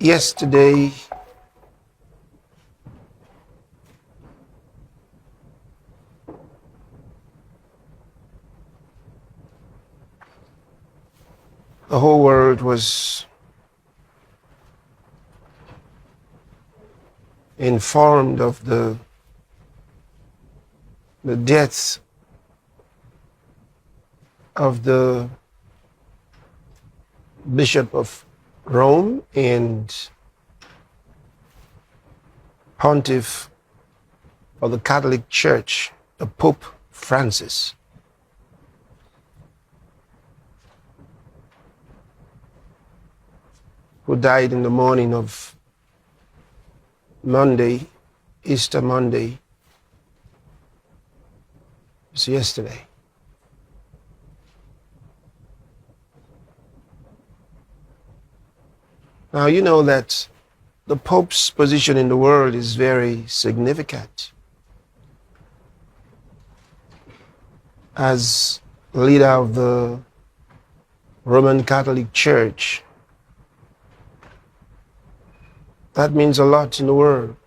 Yesterday, the whole world was informed of the deaths of the Bishop of Rome and Pontiff of the Catholic Church, the Pope Francis. Who died in the morning of Monday, Easter Monday. It's yesterday. Now, you know that the Pope's position in the world is very significant. As leader of the Roman Catholic Church, that means a lot in the world.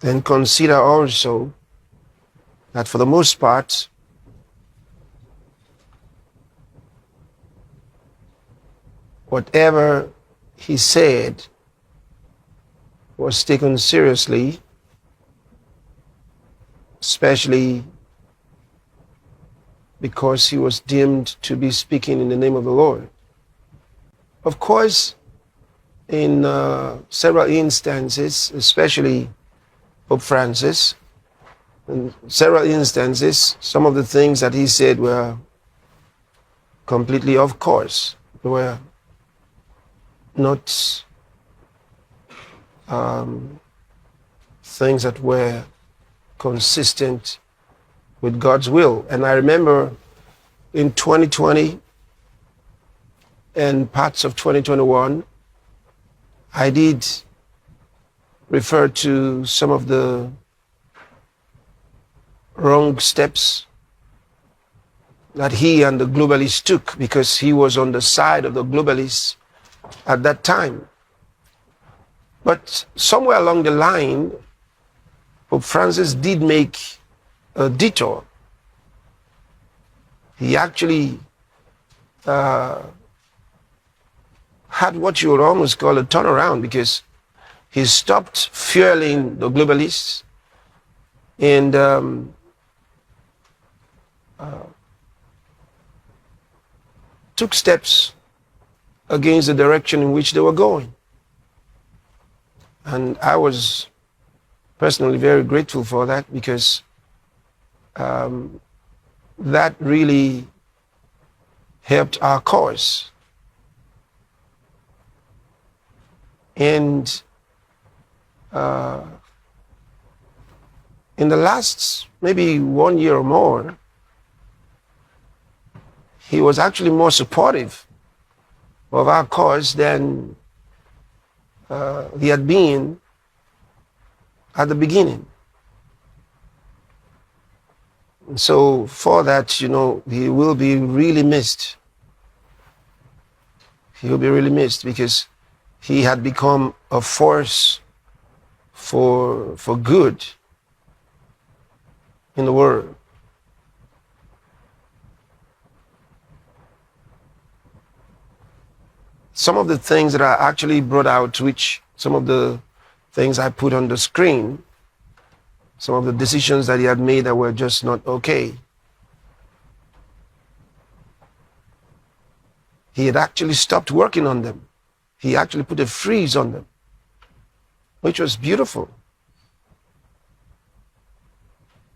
Then consider also that for the most part, whatever he said was taken seriously, especially because he was deemed to be speaking in the name of the Lord. Of course, in several instances, especially Pope Francis, in several instances, some of the things that he said were completely off course. They were not things that were consistent with God's will. And I remember in 2020 and parts of 2021, I did refer to some of the wrong steps that he and the globalists took, because he was on the side of the globalists at that time. But somewhere along the line, Pope Francis did make a detour. He actually had what you would almost call a turnaround, because he stopped fueling the globalists and took steps against the direction in which they were going. And I was personally very grateful for that, because that really helped our cause. And in the last maybe 1 year or more, he was actually more supportive of our cause than he had been at the beginning. And so for that, you know, he will be really missed. He will be really missed, because he had become a force for good in the world. Some of the things that I actually brought out, which some of the things I put on the screen, some of the decisions that he had made that were just not okay. He had actually stopped working on them. He actually put a freeze on them, which was beautiful.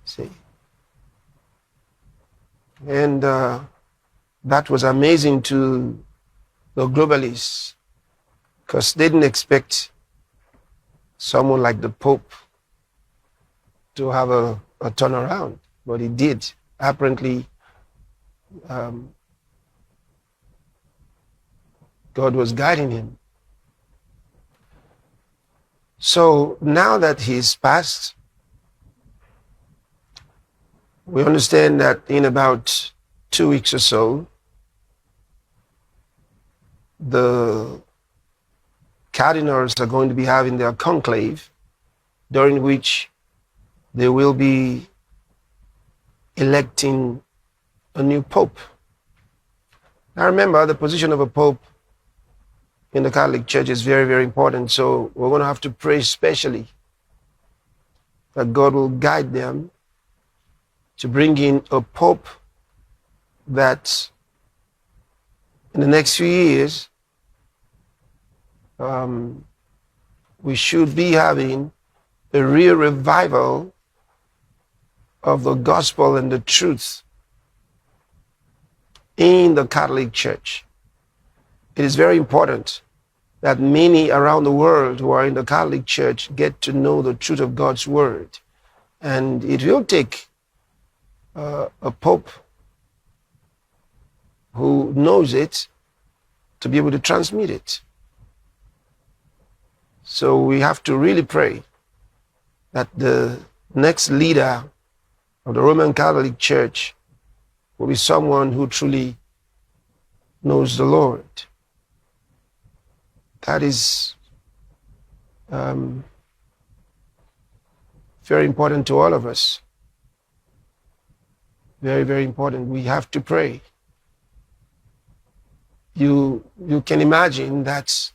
See? And that was amazing to the globalists, because they didn't expect someone like the Pope to have a turnaround, but he did. Apparently, God was guiding him. So now that he's passed, We understand that in about 2 weeks or so, the cardinals are going to be having their conclave, during which they will be electing a new pope. Now remember, the position of a pope in the Catholic Church is very, very important. So we're going to have to pray especially that God will guide them to bring in a pope that in the next few years we should be having a real revival of the gospel and the truth in the Catholic Church. It is very important that many around the world who are in the Catholic Church get to know the truth of God's word. And it will take a pope who knows it to be able to transmit it. So we have to really pray that the next leader of the Roman Catholic Church will be someone who truly knows the Lord. That is very important to all of us. Very, very important. We have to pray. You can imagine that